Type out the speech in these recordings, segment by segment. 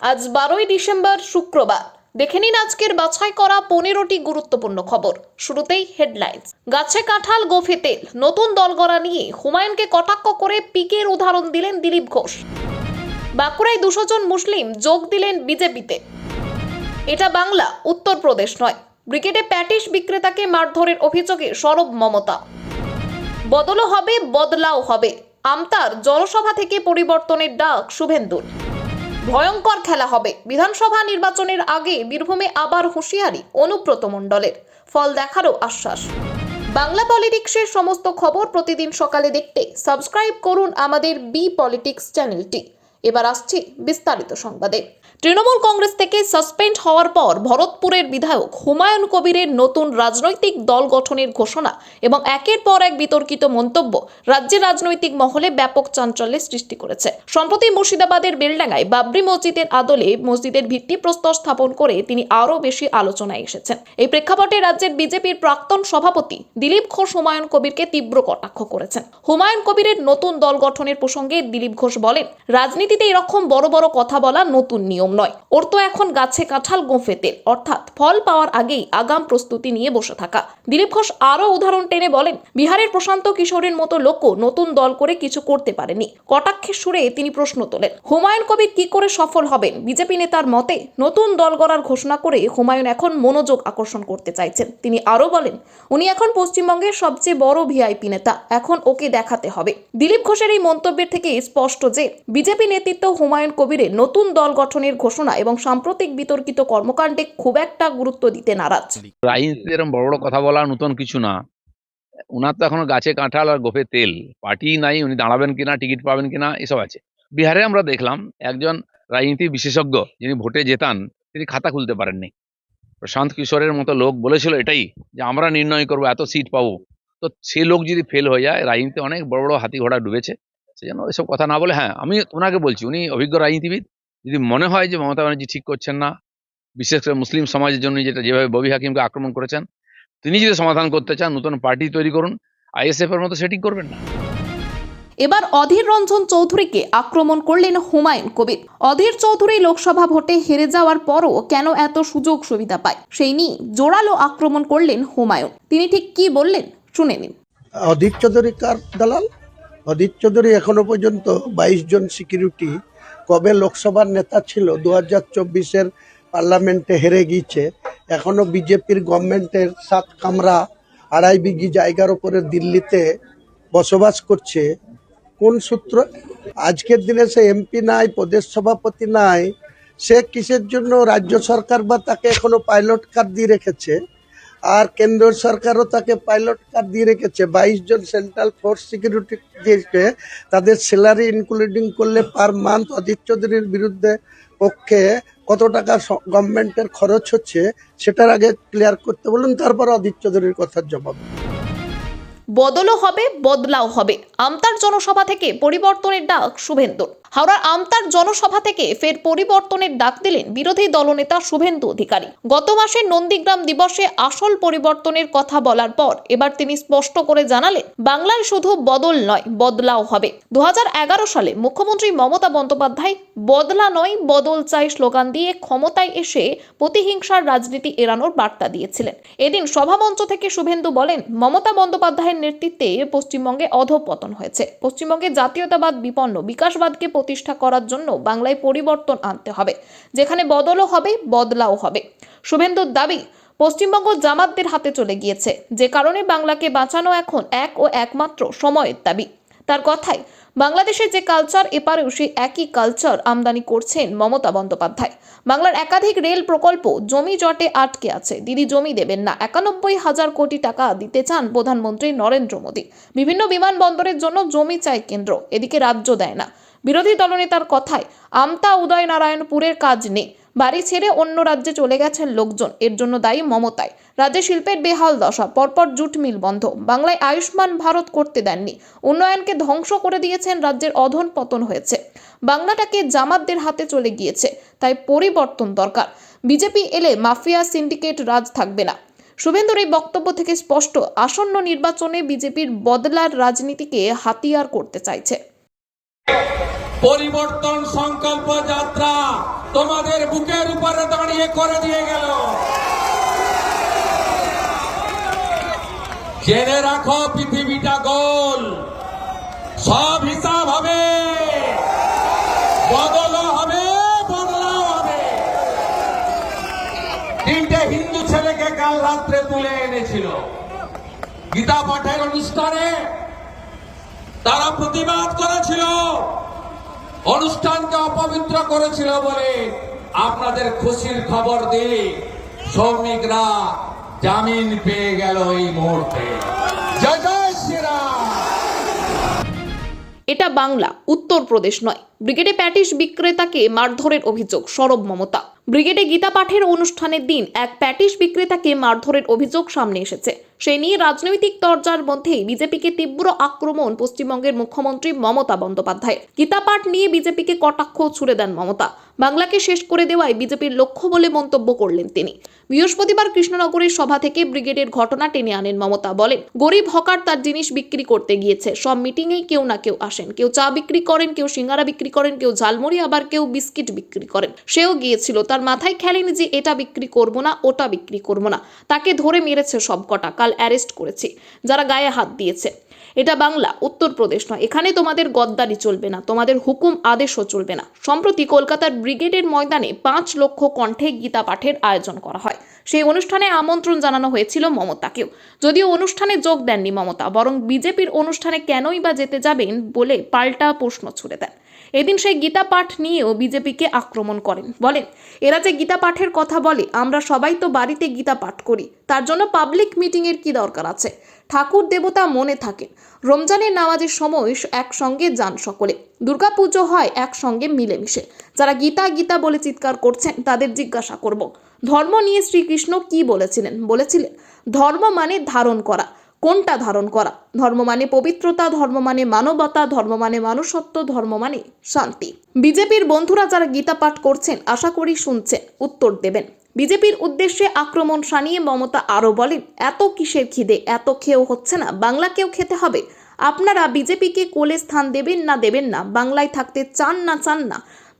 আজ 12ই ডিসেম্বর শুক্রবার। দেখে নিন আজকের বাছাই করা 15টি গুরুত্বপূর্ণ খবর। শুরুতেই হেডলাইন্স। গাছে কাঁঠাল গোফে তেল, নতুন দল গড়া নিয়ে হুমায়ুনকে কটাক্ষ করে পিকের উদাহরণ দিলেন দিলীপ ঘোষ। বাঁকুড়ায় 200 জন মুসলিম যোগ দিলেন বিজেপিতে। এটা বাংলা, উত্তরপ্রদেশ নয়। ব্রিগেডে প্যাটিস বিক্রেতাকে মারধরের অভিযোগে সরব মমতা। বদলও হবে, বদলাও হবে। আমতার জনসভা থেকে পরিবর্তনের ডাক শুভেন্দুর। ভয়ঙ্কর খেলা হবে। বিধানসভা নির্বাচনের আগে বীরভূমে আবার হুঁশিয়ারি অনুব্রত মণ্ডলের, ফল দেখারও আশ্বাস। বাংলা পলিটিক্সের সমস্ত খবর প্রতিদিন সকালে দেখতে সাবস্ক্রাইব করুন আমাদের বি পলিটিক্স চ্যানেলটি। এবার আসছি বিস্তারিত সংবাদে। তৃণমূল কংগ্রেস থেকে সাসপেন্ড হওয়ার পর ভরতপুরের বিধায়ক হুমায়ুন কবিরের নতুন রাজনৈতিক দল গঠনের ঘোষণা এবং একের পর এক বিতর্কিত মন্তব্য রাজ্যের রাজনৈতিক মহলে ব্যাপক চাঞ্চল্যের সৃষ্টি করেছে। সম্প্রতি মুর্শিদাবাদের বেলডাঙ্গায় বাবরি মসজিদের আদলে মসজিদের ভিত্তিপ্রস্তর স্থাপন করে তিনি আরও বেশি আলোচনায় এসেছেন। এই প্রেক্ষাপটে রাজ্যের বিজেপির প্রাক্তন সভাপতি দিলীপ ঘোষ হুমায়ুন কবিরকে তীব্র কটাক্ষ করেছেন। হুমায়ুন কবিরের নতুন দল গঠনের প্রসঙ্গে দিলীপ ঘোষ বলেন, রাজনীতিতে এরকম বড় বড় কথা বলা নতুন নিয়ম নয়। ওর তো এখন গাছে কাঁঠাল গোঁফে তেল, অর্থাৎ ফল পাওয়ার আগেই আগাম প্রস্তুতি নিয়ে বসে থাকা। দিলীপ ঘোষ আরো উদাহরণ টেনে বলেন, বিহারের প্রশান্ত কিশোরের মতো লোকও নতুন দল করে কিছু করতে পারেনি। কটাক্ষের সুরে তিনি প্রশ্ন তোলেন, হুমায়ুন কবির কি করে সফল হবেন? বিজেপি নেতার মতে নতুন দল গড়ার ঘোষণা করে হুমায়ুন এখন মনোযোগ আকর্ষণ করতে চাইছেন। তিনি আরো বলেন, উনি এখন পশ্চিমবঙ্গের সবচেয়ে বড় ভিআইপি নেতা, এখন ওকে দেখাতে হবে। দিলীপ ঘোষের এই মন্তব্যের থেকে স্পষ্ট যে বিজেপি নেতৃত্ব হুমায়ুন কবিরের নতুন দল গঠনের ঘোষণা এবং সাম্প্রতিক বিতর্কিত কর্মকাণ্ডে খুব একটা গুরুত্ব দিতে নারাজ। রাজনীতিতে এরকম বড় বড় কথা বলা নতুন কিছু না। উনার তো এখনো গাছে কাঁঠাল আর গোফে তেল, পার্টি নাই, উনি দাঁড়াবেন কিনা, টিকিট পাবেন কিনা, এসব আছে। বিহারে আমরা দেখলাম একজন রাজনীতি বিশেষজ্ঞ যিনি ভোটে জেতান, তিনি খাতা খুলতে পারেননি। প্রশান্ত কিশোরের মতো লোক বলেছিল এটাই যে আমরা নির্ণয় করবো এত সিট পাবো। তো সেই লোক যদি ফেল হয়ে যায়, রাজনীতিতে অনেক বড় বড় হাতি ঘোড়া ডুবেছে। সেজন্য এসব কথা না বলে, হ্যাঁ আমি ওনাকে বলছি, উনি অভিজ্ঞ রাজনীতিবিদ। যদি মনে হয় যে মমতা ব্যানার্জি ঠিক করছেন না, বিশেষ করে মুসলিম সমাজের জন্য যেভাবে ববি হাকিমকে আক্রমণ করেছেন, তিনি যদি সমাধান করতে চান, নতুন পার্টি তৈরি করুন, আইএসএফ এর মতো সেটিং করবেন না। এবার অধীর রঞ্জন চৌধুরীকে আক্রমণ করলেন হুমায়ুন কবির। অধীর চৌধুরী লোকসভা ভোটে হেরে যাওয়ার পরও কেন এত সুযোগ সুবিধা পায়, সেই নিয়ে জোরালো আক্রমণ করলেন হুমায়ুন। তিনি ঠিক কি বললেন শুনে নিন। অধীর চৌধুরী কার দালাল? অধীর চৌধুরী এখনো পর্যন্ত 22 জন সিকিউরিটি, কবে লোকসভার নেতা ছিল, 2024-এর পার্লামেন্টে হেরে গিয়েছে। এখনো বিজেপির গভর্নমেন্টের 7 কামরা 2.5 বিঘি জায়গার উপরে দিল্লিতে বসবাস করছে। কোন সূত্র? আজকের দিনে সে এমপি নাই, প্রদেশ সভাপতি নাই, সে কিসের জন্য রাজ্য সরকার বা তাকে এখনো পাইলট কার দিয়ে রেখেছে? আর কেন্দ্র সরকারও তাকে পাইলট কার দিয়ে রেখেছে। 22 জন সেন্ট্রাল ফোর্স সিকিউরিটি দিয়েছে, তাদের স্যালারি ইনক্লুডিং করলে পার মান্থ অধীর চৌধুরীর বিরুদ্ধে পক্ষে কত টাকা গভর্নমেন্টের খরচ হচ্ছে সেটার আগে ক্লিয়ার করতে বলুন, তারপর অধীর চৌধুরীর কথার জবাব। বদলও হবে, বদলাও হবে। আমতার জনসভা থেকে পরিবর্তনের ডাক শুভেন্দুর। হাওড়ার আমতার জনসভা থেকে ফের পরিবর্তনের ডাক দিলেন বিরোধী দলনেতা শুভেন্দু অধিকারী। গত মাসে নন্দীগ্রাম দিবসে আসল পরিবর্তনের কথা বলার পর এবার তিনি স্পষ্ট করে জানালেন, বাংলায় শুধু বদল নয়, বদলাও হবে। 2011 সালে মুখ্যমন্ত্রী মমতা বন্দ্যোপাধ্যায় বদলা নয় বদল চাই স্লোগান দিয়ে ক্ষমতায় এসে প্রতিহিংসার রাজনীতি এড়ানোর বার্তা দিয়েছিলেন। এদিন সভামঞ্চ থেকে শুভেন্দু বলেন, মমতা বন্দ্যোপাধ্যায়ের নেতৃত্বে পশ্চিমবঙ্গে অধঃপতন হয়েছে। পশ্চিমবঙ্গে জাতীয়তাবাদ বিপন্ন, বিকাশবাদকে প্রতিষ্ঠা করার জন্য বাংলায় পরিবর্তন আনতে হবে, যেখানে বদলও হবে, বদলাও হবে। শুভেন্দুর দাবি, পশ্চিমবঙ্গ জামাতদের হাতে চলে গিয়েছে, যে কারণে বাংলাকে বাঁচানো এখন এক ও একমাত্র সময়ের দাবি। তার কথায়, বাংলাদেশে যে কালচার, এপারেও সেই একই কালচার আমদানি করছেন মমতা বন্দ্যোপাধ্যায়। বাংলার একাধিক রেল প্রকল্প জমি জটে আটকে আছে, দিদি জমি দেবেন না। 91,000 কোটি টাকা দিতে চান প্রধানমন্ত্রী নরেন্দ্র মোদী। বিভিন্ন বিমানবন্দরের জন্য জমি চায় কেন্দ্র, এদিকে রাজ্য দেয় না। বিরোধী দলনেতার কথায়, আমতা উদয়নারায়ণপুরের কাজ নেই, বাড়ি ছেড়ে অন্য রাজ্যে চলে গেছেন লোকজন, এর জন্য দায়ী মমতায়। রাজ্যে শিল্পের বেহাল দশা, পরপর জুট মিল বন্ধ, বাংলায় আয়ুষ্মান ভারত করতে দেননি, উন্নয়নকে ধ্বংস করে দিয়েছেন, রাজ্যের অধঃপতন হয়েছে। বাংলাটাকে জামাতদের হাতে চলে গিয়েছে, তাই পরিবর্তন দরকার। বিজেপি এলে মাফিয়া সিন্ডিকেট রাজ থাকবে না। শুভেন্দুর এই বক্তব্য থেকে স্পষ্ট, আসন্ন নির্বাচনে বিজেপির বদলার রাজনীতিকে হাতিয়ার করতে চাইছে। পরিবর্তন সংকল্প যাত্রা তোমাদের বুকের উপরে দাঁড়িয়ে করে দিয়ে গেল। জেনে রাখো পৃথিবীটা গোল, সব হিসাব হবে, বদলও হবে, বদলাও হবে। তিনটে হিন্দু ছেলেকে কাল রাত্রে তুলে এনেছিল গীতা পাঠের অনুষ্ঠানে, তারা প্রতিবাদ করেছিল, অনুষ্ঠানকে অপবিত্র করেছিল বলে। আপনাদের খুশির খবর দিয়ে শ্রমিকরা জামিন পেয়ে গেল এই মুহূর্তে। জয় জয় শ্রীরাম। এটা বাংলা, উত্তরপ্রদেশ নয়। ব্রিগেডে প্যাটিস বিক্রেতাকে মারধরের অভিযোগ, সরব মমতা। ব্রিগেডে গীতা পাঠের অনুষ্ঠানের দিন এক প্যাটিস বিক্রেতাকে মারধরের অভিযোগ সামনে এসেছে। সেই নিয়ে রাজনৈতিক তরজার মধ্যেই বিজেপিকে তীব্র আক্রমণ পশ্চিমবঙ্গের মুখ্যমন্ত্রী মমতা বন্দ্যোপাধ্যায়ের। গীতা পাঠ নিয়ে বিজেপিকে কটাক্ষ ছুড়ে দেন মমতা। বাংলাকে শেষ করে দেওয়াই বিজেপির লক্ষ্য বলে মন্তব্য করলেন তিনি। বৃহস্পতিবার কৃষ্ণনগরের সভা থেকে ব্রিগেডের ঘটনা টেনে আনেন মমতা। বলেন, গরিব হকার তার জিনিস বিক্রি করতে গিয়েছে। সব মিটিংয়েই কেউ না কেউ আসেন, কেউ চা বিক্রি করেন, কেউ সিঙ্গারা বিক্রি করেন, কেউ ঝালমুড়ি, আবার কেউ বিস্কিট বিক্রি করেন। সেও গিয়েছিল, তার মাথায় খেলেনি যে এটা বিক্রি করব না, ওটা বিক্রি করব না। তাকে ধরে মেরেছে সব কটা, কাল অ্যারেস্ট করেছি যারা গায়ে হাত দিয়েছে। এটা বাংলা, উত্তরপ্রদেশ নয়। এখানে তোমাদের গদ্দারি চলবে না, তোমাদের হুকুম আদেশও চলবে না। সম্প্রতি কলকাতার ব্রিগেডের ময়দানে 5 লক্ষ কণ্ঠে গীতা পাঠের আয়োজন করা হয়। সেই অনুষ্ঠানে আমন্ত্রণ জানানো হয়েছিল মমতাকেও, যদিও অনুষ্ঠানে যোগ দেননি মমতা, বরং বিজেপির অনুষ্ঠানে কেনই বা যেতে যাবেন বলে পাল্টা প্রশ্ন ছুড়ে দেন। এদিন সেই গীতা পাঠ নিয়েও বিজেপিকে আক্রমণ করেন। বলেন, এরা যে গীতা পাঠের কথা বলে, আমরা সবাই তো বাড়িতে গীতা পাঠ করি, তার জন্য পাবলিক মিটিংয়ের কি দরকার আছে? ঠাকুর দেবতা মনে থাকেন, রমজানের নামাজের সময় একসঙ্গে যান সকলে, দুর্গাপুজো হয় একসঙ্গে মিলেমিশে। যারা গীতা গীতা বলে চিৎকার করছেন তাদের জিজ্ঞাসা করব, ধর্ম নিয়ে শ্রীকৃষ্ণ কি বলেছিলেন? বলেছিলেন ধর্ম মানে ধারণ করা। কোনটা ধারণ করা? ধর্ম মানে পবিত্রতা, ধর্ম মানে মানবতা, ধর্ম মানে মানুষত্ব, ধর্ম মানে শান্তি। বিজেপির বন্ধুরা যারা গীতা পাঠ করছেন, আশা করি শুনছেন, উত্তর দেবেন। বিজেপির উদ্দেশ্যে আক্রমণ শানিয়ে মমতা আরও বলেন, এত কিসের খিদে? এত খেয়েও হচ্ছে না, বাংলাকেও খেতে হবে। আপনারা বিজেপিকে কোলে স্থান দেবেন না দেবেন না, বাংলায় থাকতে চান না চান না,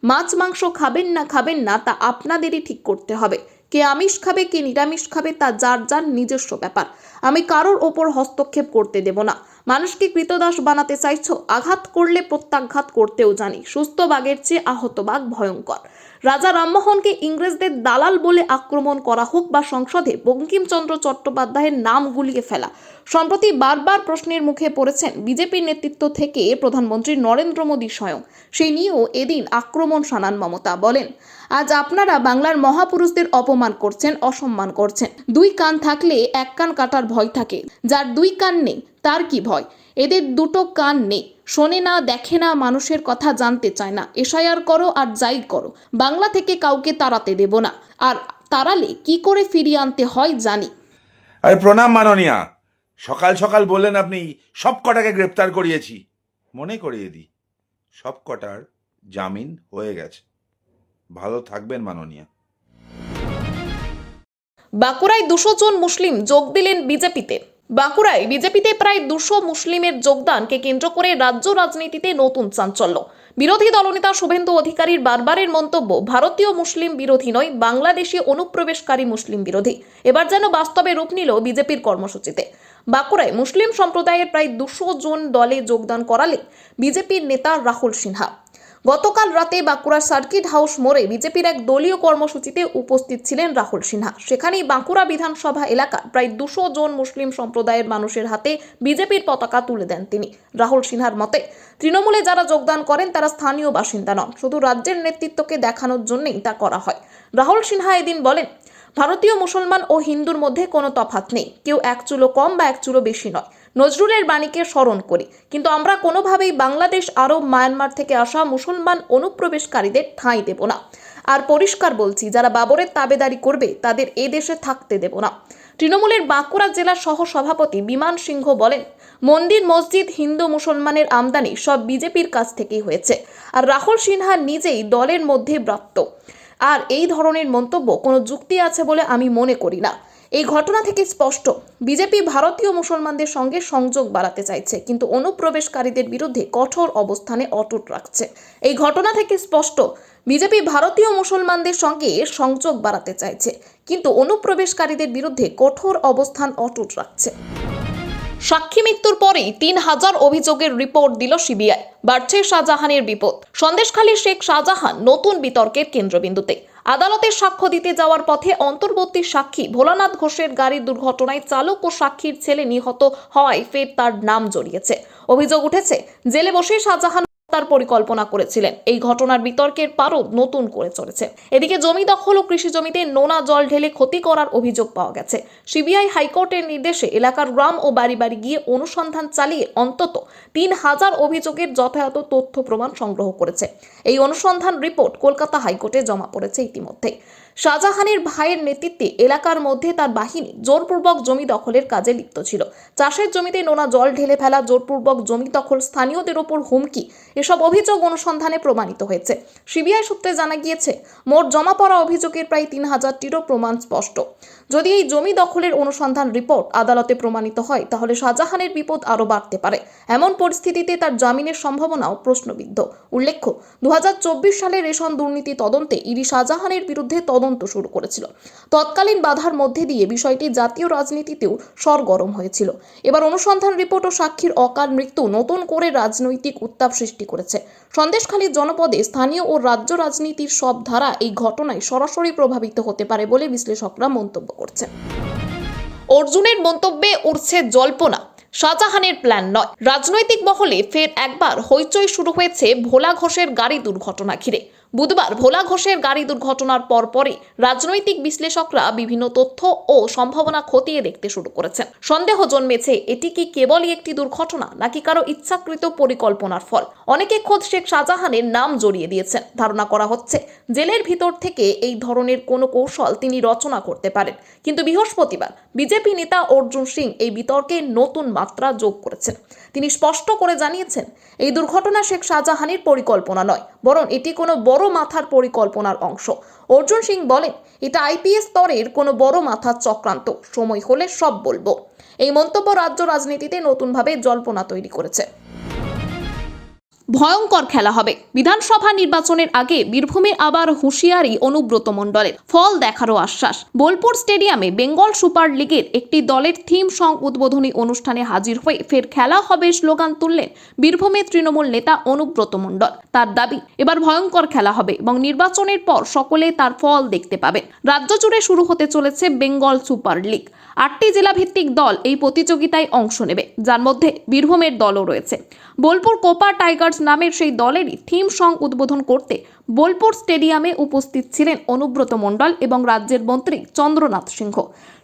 মাছ মাংস খাবেন না তা আপনাদেরই ঠিক করতে হবে। কে আমিষ খাবে, কে নিরামিষ খাবে, তা যার যার নিজস্ব ব্যাপার। আমি কারোর ওপর হস্তক্ষেপ করতে দেব না। মানুষকে কৃতদাস বানাতে চাইছো? আঘাত করলে প্রত্যাঘাত করতেও জানি। সুস্থ বাঘের চেয়ে আহত বাঘ ভয়ঙ্কর। রাজা রামমোহনকে ইংরেজদের দালাল বলে আক্রমণ করা হোক, বা সংসদে বঙ্কিমচন্দ্র চট্টোপাধ্যায়ের নাম গুলিয়ে ফেলা, সম্প্রতি বারবার প্রশ্নের মুখে পড়েছেন বিজেপির নেতৃত্ব থেকে প্রধানমন্ত্রী নরেন্দ্র মোদী স্বয়ং। সেই নিয়েও এদিন আক্রমণ শানান মমতা। বলেন, আজ আপনারা বাংলার মহাপুরুষদের অপমান করছেন, অসম্মান করছেন। 2 কান থাকলে 1 কান কাটার ভয় থাকে, যার 2 কান নেই তার কি ভয়? এদের 2টো কান নেই, শোনে না, দেখে না, মানুষের কথা জানতে চায় না। এসআইআর করো আর যাই করো, বাংলা থেকে কাউকে তাড়াতে দেব না, আর তাড়ালে কি করে ফিরিয়ে আনতে হয় জানি। আরে প্রণাম মাননীয়া। সকাল সকাল বললেন আপনি সব কটাকে গ্রেপ্তার করিয়েছি। মনে করিয়ে দিই, সব কটার জামিন হয়ে গেছে। ভালো থাকবেন মাননীয়া। বাঁকুড়ায় 200 জন মুসলিম যোগ দিলেন বিজেপিতে। বাঁকুড়ায় বিজেপিতে প্রায় 200 মুসলিমের যোগদানকে কেন্দ্র করে রাজ্য রাজনীতিতে নতুন চাঞ্চল্য। বিরোধী দলনেতা শুভেন্দু অধিকারীর বারবারের মন্তব্য, ভারতীয় মুসলিম বিরোধী নয়, বাংলাদেশি অনুপ্রবেশকারী মুসলিম বিরোধী। এবার যেন বাস্তবে রূপ নিল বিজেপির কর্মসূচিতে। বাঁকুড়ায় মুসলিম সম্প্রদায়ের প্রায় 200 জন দলে যোগদান করালেন বিজেপির নেতা রাহুল সিনহা। গতকাল রাতে বাঁকুড়া সার্কিট হাউস মোড়ে বিজেপির এক দলীয় কর্মসূচিতে উপস্থিত ছিলেন রাহুল সিনহা। সেখানেই বাঁকুড়া বিধানসভা এলাকার প্রায় 200 জন মুসলিম সম্প্রদায়ের মানুষের হাতে বিজেপির পতাকা তুলে দেন তিনি। রাহুল সিনহার মতে, তৃণমূলে যারা যোগদান করেন তারা স্থানীয় বাসিন্দা নন, শুধু রাজ্যের নেতৃত্বকে দেখানোর জন্যই তা করা হয়। রাহুল সিনহা এদিন বলেন, ভারতীয় মুসলমান ও হিন্দুর মধ্যে কোনো তফাৎ নেই, কেউ 1 চুলো কম বা 1 চুলো বেশি নয়। নজরুলের বাণীকে স্মরণ করি, কিন্তু আমরা কোনোভাবেই বাংলাদেশ, আরব, মায়ানমার থেকে আসা মুসলমান অনুপ্রবেশকারীদের ঠাঁই দেব না। আর পরিষ্কার বলছি, যারা বাবরের তাবেদারি করবে তাদের এ দেশে থাকতে দেব না। তৃণমূলের বাঁকুড়া জেলা সহ সভাপতি বিমান সিংহ বলেন, মন্দির মসজিদ, হিন্দু মুসলমানের আমদানি সব বিজেপির কাছ থেকেই হয়েছে, আর রাহুল সিনহা নিজেই দলের মধ্যে ব্রাত্য। আর এই ধরনের মন্তব্য কোনো যুক্তি আছে বলে আমি মনে করি না। এই ঘটনা থেকে স্পষ্ট বিজেপি ভারতীয় মুসলমানদের সঙ্গে সংযোগ বাড়াতে চাইছে, কিন্তু অনুপ্রবেশকারীদের বিরুদ্ধে কঠোর অবস্থানে অটুট রাখছে। এই ঘটনা থেকে স্পষ্ট বিজেপি ভারতীয় মুসলমানদের সঙ্গে সংযোগ বাড়াতে চাইছে, কিন্তু অনুপ্রবেশকারীদের বিরুদ্ধে কঠোর অবস্থান অটুট রাখছে। সাক্ষী মৃত্যুর পরেই ৩,০০০ অভিযোগের রিপোর্ট দিল সিবিআই। বাড়ছে শাহজাহানের বিপদ। সন্দেশখালীর শেখ শাহজাহান নতুন বিতর্কের কেন্দ্রবিন্দুতে। আদালতে সাক্ষ্য দিতে যাওয়ার পথে অন্তর্বর্তী সাক্ষী ভোলানাথ ঘোষের গাড়ির দুর্ঘটনায় চালক ও সাক্ষীর ছেলে নিহত হওয়ায় ফের তার নাম জড়িয়েছে। অভিযোগ উঠেছে, জেলে বসে শাহজাহান তার পরিকল্পনা করেছিলেন। এই ঘটনার বিতর্কের পারদ নতুন করে চলেছে। এদিকে জমি দখল ও কৃষি জমিতে নোনা জল ঢেলে ক্ষতি করার অভিযোগ পাওয়া গেছে। সিবিআই হাইকোর্টের নির্দেশে এলাকার গ্রাম ও বাড়ি বাড়ি গিয়ে অনুসন্ধান চালিয়ে অন্তত ৩,০০০ অভিযোগের যথাযথ তথ্য প্রমাণ সংগ্রহ করেছে। এই অনুসন্ধান রিপোর্ট কলকাতা হাইকোর্টে জমা পড়েছে ইতিমধ্যে। শাহজাহানের ভাইয়ের নেতৃত্বে এলাকার মধ্যে তার বাহিনী জোরপূর্বক জমি দখলের কাজে লিপ্ত ছিল। চাষের জমিতে নোনা জল ঢেলে ফেলা, জোরপূর্বক জমি দখল, স্থানীয়দের ওপর হুমকি, এসব অভিযোগ অনুসন্ধানে প্রমাণিত হয়েছে। সিবিআই সূত্রে জানা গিয়েছে, মোট জমা পড়া অভিযোগের প্রায় ৩,০০০টিরও প্রমাণ স্পষ্ট। যদি এই জমি দখলের অনুসন্ধান রিপোর্ট আদালতে প্রমাণিত হয়, তাহলে শাহজাহানের বিপদ আরও বাড়তে পারে। এমন পরিস্থিতিতে তার জামিনের সম্ভাবনাও প্রশ্নবিদ্ধ। উল্লেখ্য, ২০২৪ সালে রেশন দুর্নীতি তদন্তে ইডি শাহজাহানের বিরুদ্ধে তদন্ত শুরু করেছিল। তৎকালীন বাধার মধ্যে দিয়ে বিষয়টি জাতীয় রাজনীতিতেও সরগরম হয়েছিল। এবার অনুসন্ধান রিপোর্ট ও সাক্ষীর অকাল মৃত্যু নতুন করে রাজনৈতিক উত্তাপ সৃষ্টি করেছে। সন্দেশখালী জনপদে স্থানীয় ও রাজ্য রাজনীতির সব ধারা এই ঘটনায় সরাসরি প্রভাবিত হতে পারে বলে বিশ্লেষকরা মন্তব্য করছেন। অর্জুনের মন্তব্যে উঠছে জল্পনা, শাহজাহানের প্ল্যান নয়। রাজনৈতিক মহলে ফের একবার হইচই শুরু হয়েছে ভোলা ঘোষের গাড়ি দুর্ঘটনা ঘিরে। বুধবার ভোলা ঘোষের গাড়ি দুর্ঘটনার পরপরই রাজনৈতিক বিশ্লেষকরা বিভিন্ন তথ্য ও সম্ভাবনা খতিয়ে দেখতে শুরু করেছেন। সন্দেহ জন্মেছে, এটি কি কেবলই একটি দুর্ঘটনা নাকি কারো ইচ্ছাকৃত পরিকল্পনার ফল। অনেকে খোদ শেখ শাহজাহানের নাম জড়িয়ে দিয়েছেন। ধারণা করা হচ্ছে, জেলের ভিতর থেকে এই ধরনের কোনো কৌশল তিনি রচনা করতে পারেন। কিন্তু বৃহস্পতিবার বিজেপি নেতা অর্জুন সিং এই বিতর্কে নতুন মাত্রা যোগ করেছেন। তিনি স্পষ্ট করে জানিয়েছেন, এই দুর্ঘটনা শেখ শাহজাহানের পরিকল্পনা নয়, বরং এটি কোনো বড় মাথার পরিকল্পনার অংশ। অর্জুন সিং বলেন, এটা আইপিএস স্তরের কোনো বড় মাথার চক্রান্ত। সময় হলে সব বলবো। এই মন্তব্য রাজ্য রাজনীতিতে নতুনভাবে জল্পনা তৈরি করেছে। ভয়ঙ্কর খেলা হবে। বিধানসভা নির্বাচনের আগে বীরভূমে আবার হুঁশিয়ারি অনুব্রত মণ্ডলের, ফল দেখারও আশ্বাস। বোলপুর স্টেডিয়ামে বেঙ্গল সুপার লিগের একটি দলের থিম সং উদ্বোধনী অনুষ্ঠানে হাজির হয়ে ফের খেলা হবে স্লোগান তুললেন বীরভূমের তৃণমূল নেতা অনুব্রত মণ্ডল। তার দাবি, এবার ভয়ঙ্কর খেলা হবে এবং নির্বাচনের পর সকলে তার ফল দেখতে পাবে। রাজ্য জুড়ে শুরু হতে চলেছে বেঙ্গল সুপার লিগ। ৮টি জেলাভিত্তিক দল এই প্রতিযোগিতায় অংশ নেবে, যার মধ্যে বীরভূমের দলও রয়েছে। বোলপুর কোপা টাইগার্স নামের সেই দলেরই থিম সং উদ্বোধন করতে বোলপুর স্টেডিয়ামে উপস্থিত ছিলেন অনুব্রত মণ্ডল এবং রাজ্যের মন্ত্রী চন্দ্রনাথ সিংহ।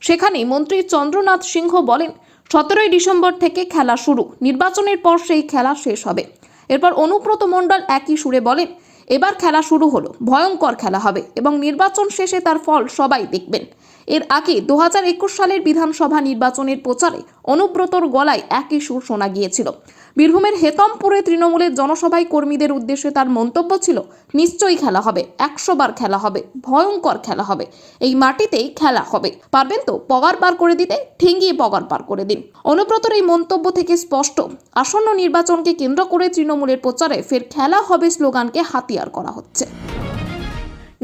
সেখানে মন্ত্রী চন্দ্রনাথ সিংহ বলেন, ১৭ই ডিসেম্বর থেকে খেলা শুরু, নির্বাচনের পর সেই খেলা শেষ হবে। এরপর অনুব্রত মণ্ডল একই সুরে বলেন, এবার খেলা শুরু হলো, ভয়ঙ্কর খেলা হবে এবং নির্বাচন শেষে তার ফল সবাই দেখবেন। এর আগে ২০২১ সালের বিধানসভা নির্বাচনের প্রচারে অনুব্রতর গলায় একই সুর শোনা গিয়েছিল। বীরভূমের হেতমপুরে তৃণমূলের জনসভায় কর্মীদের উদ্দেশ্যে তার মন্তব্য ছিল, নিশ্চয়ই খেলা হবে, ১০০ বার খেলা হবে, ভয়ঙ্কর খেলা হবে, এই মাটিতেই খেলা হবে, পারবেন তো পগার পার করে দিতে, ঠেঙ্গিয়ে পগার পার করে দিন। অনুব্রতর এই মন্তব্য থেকে স্পষ্ট, আসন্ন নির্বাচনকে কেন্দ্র করে তৃণমূলের প্রচারে ফের খেলা হবে স্লোগানকে হাতিয়ার করা হচ্ছে।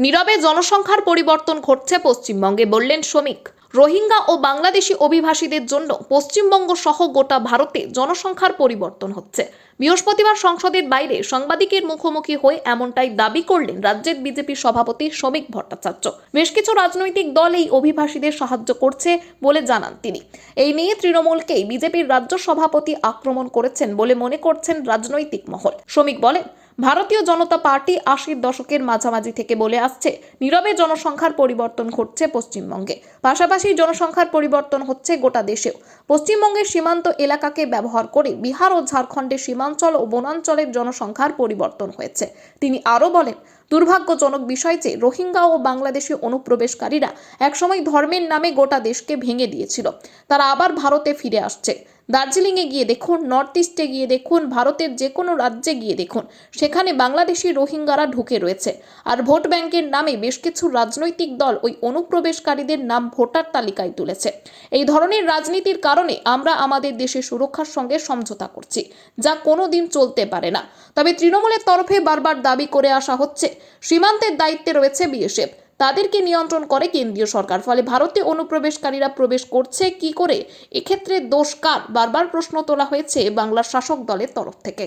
নীরবে জনসংখ্যার পরিবর্তন ঘটছে পশ্চিমবঙ্গে, বললেন শ্রমিক। রোহিঙ্গা ও বাংলাদেশি অভিবাসীদের জন্য পশ্চিমবঙ্গ সহ গোটা ভারতে জনসংখ্যার পরিবর্তন হচ্ছে। বৃহস্পতিবার সংসদের বাইরে সাংবাদিকের মুখোমুখি হয়ে এমনটাই দাবি করলেন রাজ্যের বিজেপি সভাপতি শ্রমিক ভট্টাচার্য। বেশ কিছু রাজনৈতিক দল এই অভিবাসীদের সাহায্য করছে বলে জানান তিনি। এই নিয়ে তৃণমূলকেই বিজেপির রাজ্য সভাপতি আক্রমণ করেছেন বলে মনে করছেন রাজনৈতিক মহল। শ্রমিক বলেন, ভারতীয় জনতা পার্টি ৮০ দশকের মাঝামাঝি থেকে বলে আসছে, নীরবে জনসংখ্যার পরিবর্তন ঘটছে পশ্চিমবঙ্গে। পাশাপাশি জনসংখ্যার পরিবর্তন হচ্ছে গোটা দেশেও। পশ্চিমবঙ্গের সীমান্ত এলাকাকে ব্যবহার করে বিহার ও ঝাড়খণ্ডের সীমাঞ্চল ও বনাঞ্চলের জনসংখ্যার পরিবর্তন হয়েছে। তিনি আরও বলেন, দুর্ভাগ্যজনক বিষয় যে রোহিঙ্গা ও বাংলাদেশি অনুপ্রবেশকারীরা একসময় ধর্মের নামে গোটা দেশকে ভেঙে দিয়েছিল, তারা আবার ভারতে ফিরে আসছে। দার্জিলিংয়ে গিয়ে দেখুন, নর্থ ইস্টে গিয়ে দেখুন, ভারতের যে কোনো রাজ্যে গিয়ে দেখুন, সেখানে বাংলাদেশি রোহিঙ্গারা ঢুকে রয়েছে। আর ভোট ব্যাংকের নামে বেশ কিছু রাজনৈতিক দল ওই অনুপ্রবেশকারীদের নাম ভোটার তালিকায় তুলেছে। এই ধরনের রাজনীতির কারণে আমরা আমাদের দেশের সুরক্ষার সঙ্গে সমঝোতা করছি, যা কোনো দিন চলতে পারে না। তবে তৃণমূলের তরফে বারবার দাবি করে আসা হচ্ছে সীমান্তের দায়িত্বে রয়েছে বিএসএফ, তাদেরকে নিয়ন্ত্রণ করে কেন্দ্রীয় সরকার। ফলে ভারতে অনুপ্রবেশকারীরা প্রবেশ করছে কি করে, এক্ষেত্রে দোষ কার, বারবার প্রশ্ন তোলা হয়েছে বাংলার শাসক দলের তরফ থেকে।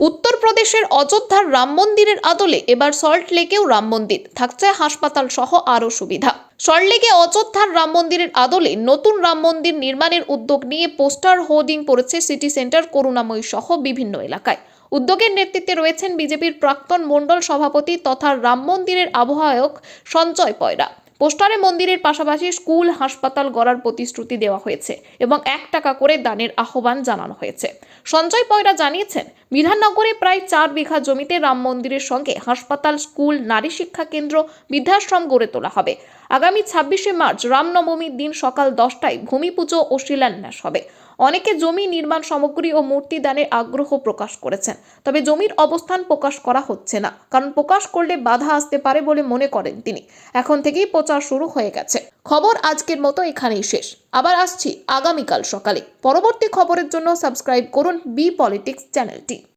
উত্তরপ্রদেশের অযোধ্যার রাম মন্দিরের আদলে এবার সল্টলেকেও রাম মন্দির, থাকছে হাসপাতাল সহ আরও সুবিধা। সল্টলেকে অযোধ্যার রাম মন্দিরের আদলে নতুন রাম মন্দির নির্মাণের উদ্যোগ নিয়ে পোস্টার হোর্ডিং পড়েছে সিটি সেন্টার, করুণাময়ী সহ বিভিন্ন এলাকায়। উদ্যোগের নেতৃত্বে রয়েছেন বিজেপির প্রাক্তন মণ্ডল সভাপতি তথা রাম মন্দিরের আহ্বায়ক সঞ্জয় পয়রা। পোস্টারে মন্দিরের পাশাপাশি স্কুল, হাসপাতাল গড়ার প্রতিশ্রুতি দেওয়া হয়েছে এবং 1 টাকা করে দানের আহ্বান জানানো হয়েছে। সঞ্জয় পয়রা জানিয়েছেন, বিধাননগরে প্রায় 4 বিঘা জমিতে রাম মন্দিরের সঙ্গে হাসপাতাল, স্কুল, নারী শিক্ষা কেন্দ্র, বৃদ্ধাশ্রম গড়ে তোলা হবে। আগামী 26শে মার্চ রামনবমীর দিন সকাল 10টায় ভূমি পুজো ও শিলান্যাস হবে। অনেকে জমি, নির্মাণ সামগ্রী ও মূর্তি দানের আগ্রহ প্রকাশ করেছেন, তবে জমির অবস্থান প্রকাশ করা হচ্ছে না, কারণ প্রকাশ করলে বাধা আসতে পারে বলে মনে করেন তিনি। এখন থেকেই প্রচার শুরু হয়ে গেছে। খবর আজকের মতো এখানেই শেষ। আবার আসছি আগামীকাল সকালে। পরবর্তী খবরের জন্য সাবস্ক্রাইব করুন বি পলিটিক্স চ্যানেলটি।